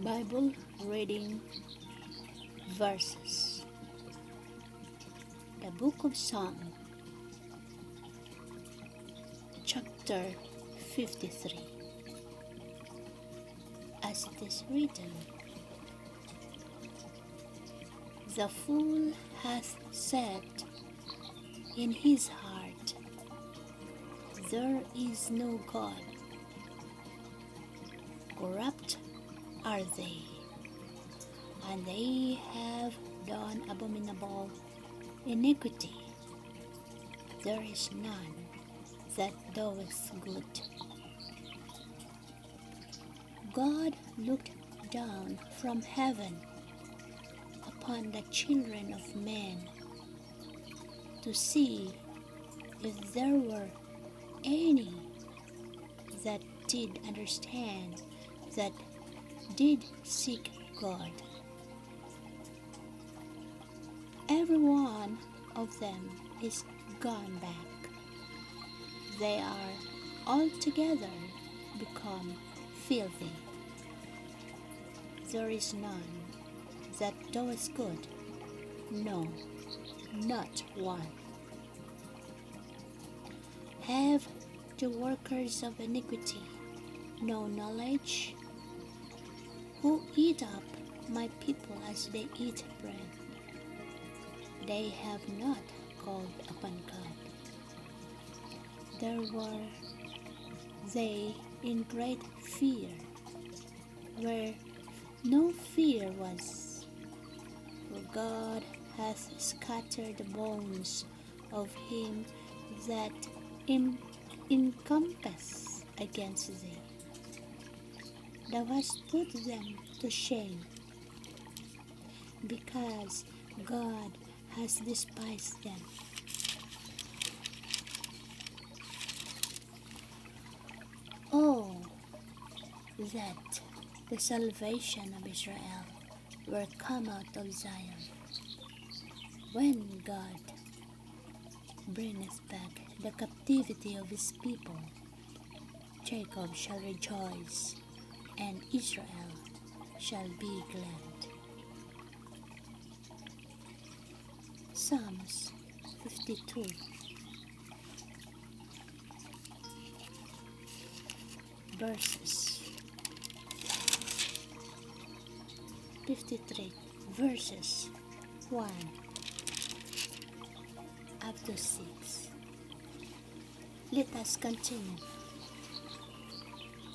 Bible reading verses. The Book of Psalm, chapter 53. As it is written, the fool hath said in his heart, there is no God. Corrupt are they, and they have done abominable iniquity. There is none that doeth good. God looked down from heaven upon the children of men to see if there were any that did understand, that did seek God. Every one of them is gone back. They are altogether become filthy. There is none that doeth good, no, not one. Have the workers of iniquity no knowledge? Who eat up my people as they eat bread? They have not called upon God. There were they in great fear, where no fear was. For God hath scattered the bones of him that encompass against thee. Thou hast put them to shame, because God has despised them. Oh, that the salvation of Israel were come out of Zion. When God bringeth back the captivity of his people, Jacob shall rejoice, and Israel shall be glad. Psalms 52. Verses 53 verses 1 up to 6. Let us continue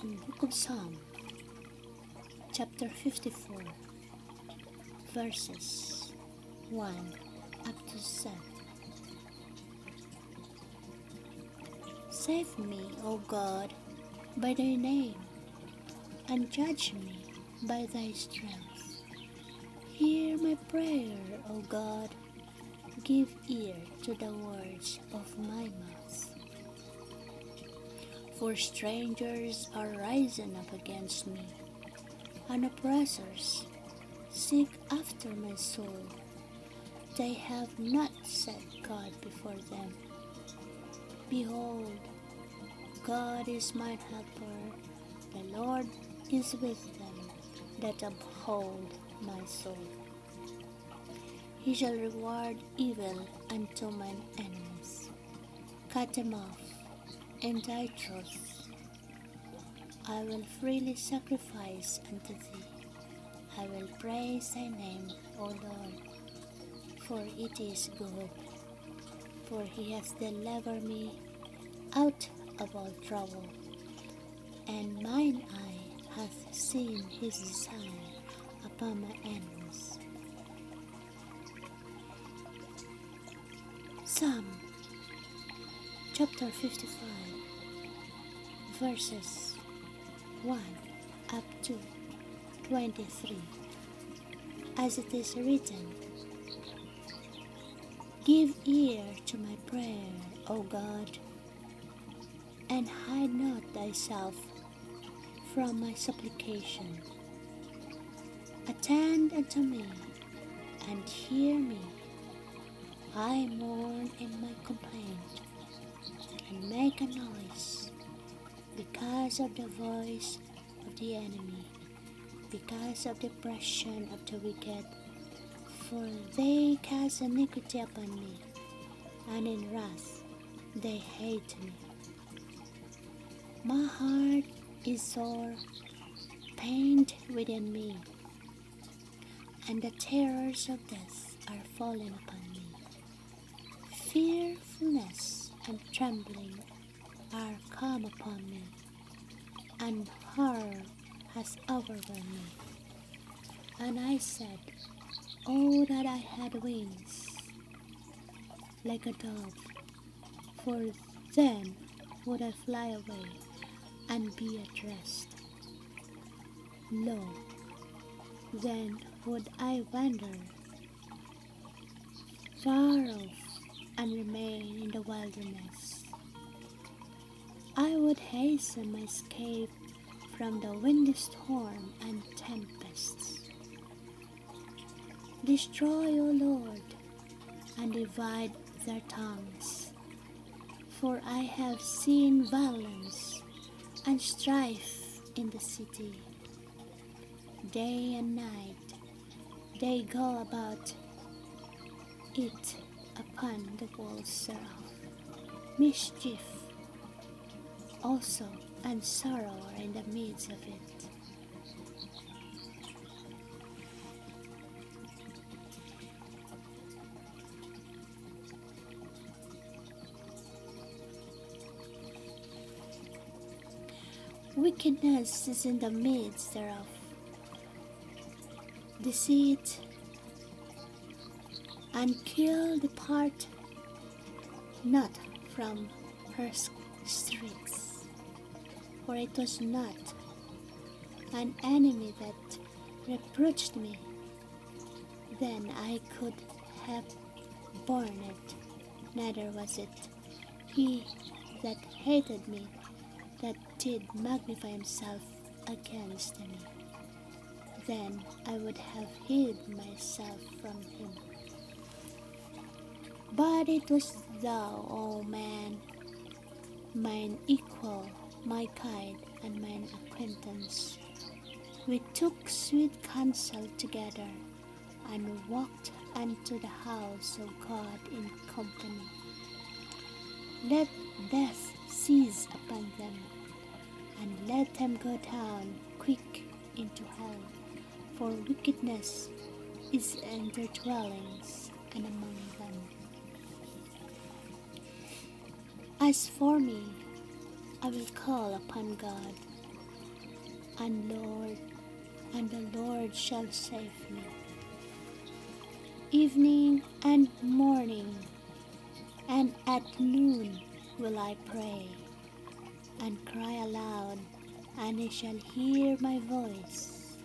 in Book of Psalm, chapter 54, verses 1 up to 7. Save me, O God, by thy name, and judge me by thy strength. Hear my prayer, O God. Give ear to the words of my mouth. For strangers are risen up against me, and oppressors seek after my soul. They have not set God before them. Behold, God is mine helper, the Lord is with them that uphold my soul. He shall reward evil unto mine enemies. Cut them off in thy truth. I will freely sacrifice unto thee. I will praise thy name, O Lord, for it is good. For he hath delivered me out of all trouble, and mine eye hath seen his desire upon my enemies. Psalm chapter 55, verses 1 up to 23. As it is written, give ear to my prayer, O God, and hide not thyself from my supplication. Attend unto me, and hear me. I mourn in my complaint, and make a noise because of the voice of the enemy. because of the oppression of the wicked, for they cast iniquity upon me, and in wrath they hate me. My heart is sore pained within me, and the terrors of death are fallen upon me. Fearfulness and trembling are come upon me, and horror has overwhelmed me. And I said, oh, that I had wings like a dove, for then would I fly away and be at rest. Lo, then would I wander far off and remain in the wilderness. I would hasten my escape from the windy storm and tempests. Destroy, O Lord, and divide their tongues, for I have seen violence and strife in the city. Day and night they go about it upon the walls thereof. Mischief also and sorrow are in the midst of it. Wickedness is in the midst thereof. Deceit and guile depart not from her streets, for it was not an enemy that reproached me, then I could have borne it, neither was it he that hated me that did magnify himself against me. Then I would have hid myself from him. But it was thou, O man, mine equal, my guide, and mine acquaintance. We took sweet counsel together, and walked unto the house of God in company. Let death seize upon them, and let them go down quick into hell, for wickedness is in their dwellings and among them. As for me, I will call upon God, and the Lord shall save me. Evening and morning and at noon will I pray, and cry aloud, and he shall hear my voice.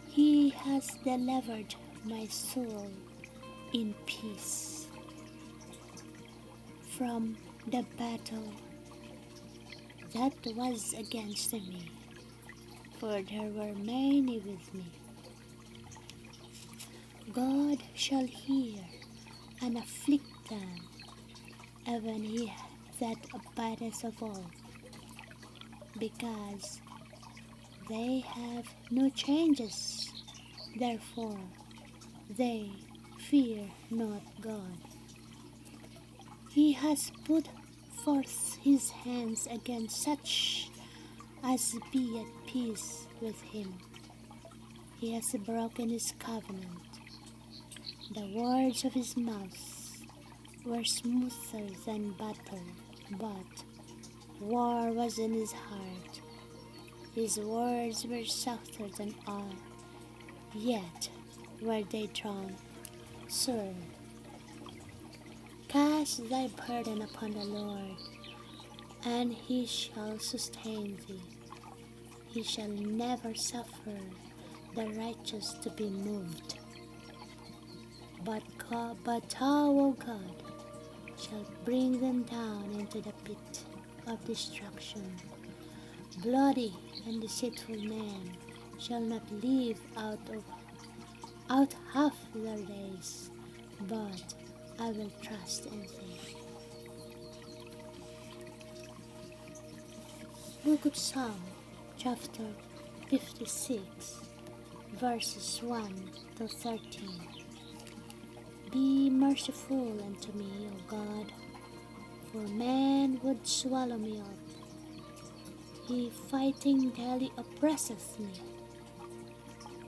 He has delivered my soul in peace from the battle that was against me, for there were many with me. God shall hear and afflict them, even he that abideth of all, because they have no changes, therefore they fear not God. He has put forth his hands against such as be at peace with him. He has broken his covenant. The words of his mouth were smoother than butter, but war was in his heart. His words were softer than oil, yet were they drawn sword. Cast thy burden upon the Lord, and he shall sustain thee. He shall never suffer the righteous to be moved. But thou, O God, shall bring them down into the pit of destruction. Bloody and deceitful men shall not live out half their days, but I will trust in thee. Book of Psalm, chapter 56, verses 1 to 13. Be merciful unto me, O God, for man would swallow me up. He fighting daily oppresseth me.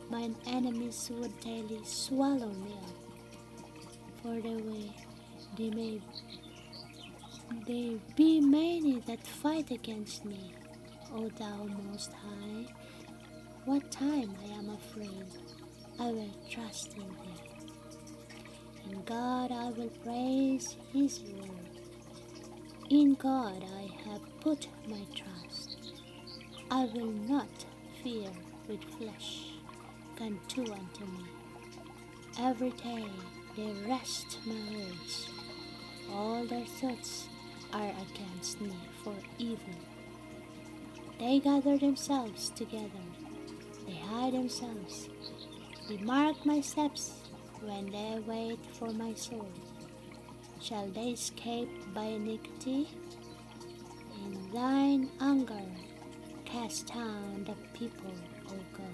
Mine enemies would daily swallow me up. For the way they be many that fight against me. O thou most high, what time I am afraid, I will trust in thee. In God I will praise his word. In God I have put my trust. I will not fear with flesh can do unto me. Every day they wrest my words. All their thoughts are against me for evil. They gather themselves together. They hide themselves. They mark my steps when they wait for my soul. Shall they escape by iniquity? In thine anger cast down the people, O God.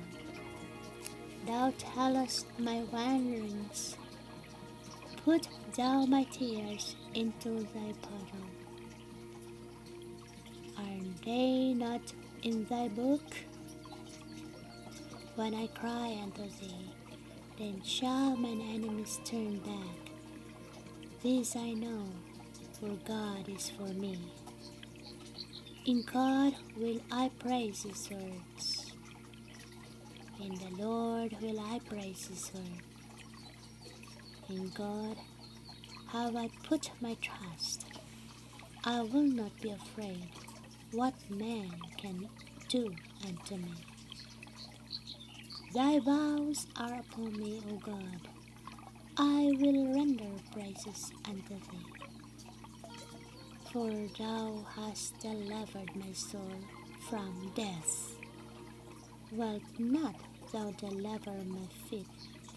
Thou tellest my wanderings. Put thou my tears into thy bottle. Are they not in thy book? When I cry unto thee, then shall mine enemies turn back. This I know, for God is for me. In God will I praise his words. In the Lord will I praise his word. In God have I put my trust. I will not be afraid what man can do unto me. Thy vows are upon me, O God. I will render praises unto thee. For thou hast delivered my soul from death. Wilt not thou deliver my feet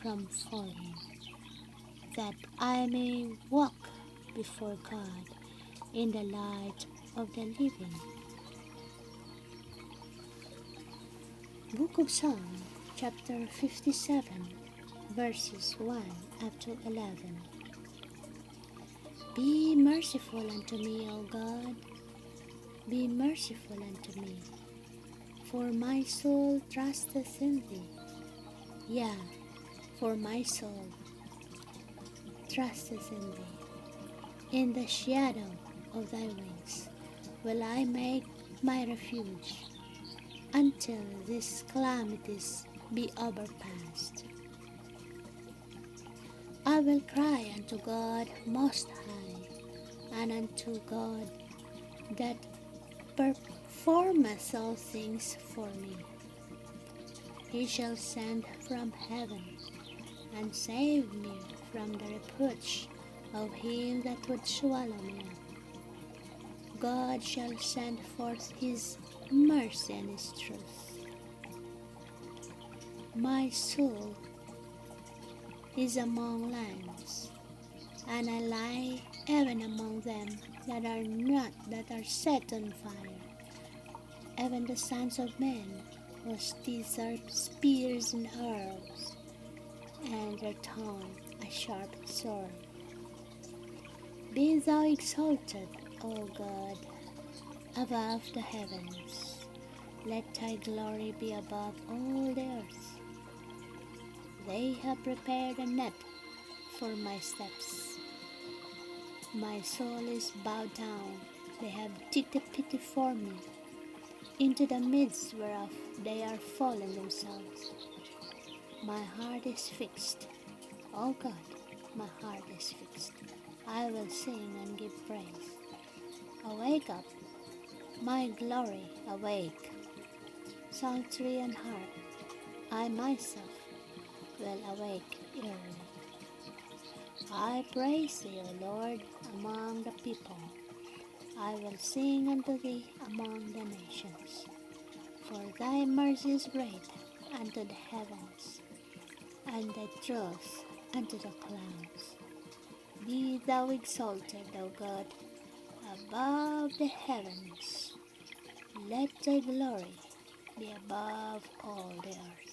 from falling, that I may walk before God in the light of the living. Book of Psalms, chapter 57, verses 1 up to 11. Be merciful unto me, O God, be merciful unto me, for my soul trusteth in thee. Yea, for my soul trusteth in thee. In the shadow of thy wings will I make my refuge, until these calamities be overpast. I will cry unto God most high, and unto God that performeth all things for me. He shall send from heaven, and save me from the reproach of him that would swallow me up. God shall send forth his mercy and his truth. My soul is among lions, and I lie even among them that are set on fire. Even the sons of men, whose teeth are spears and arrows, and their tongue a sharp sword. Be thou exalted, O God, above the heavens. Let thy glory be above all the earth. They have prepared a net for my steps. My soul is bowed down. They have digged a pit for me, into the midst whereof they are fallen themselves. My heart is fixed. O God, my heart is fixed. I will sing and give praise. Awake up, my glory, awake. Psaltery and harp, I myself will awake early. I praise thee, O Lord, among the people. I will sing unto thee among the nations. For thy mercy is great unto the heavens, and thy truth unto the clouds. Be thou exalted, O God, above the heavens. Let thy glory be above all the earth.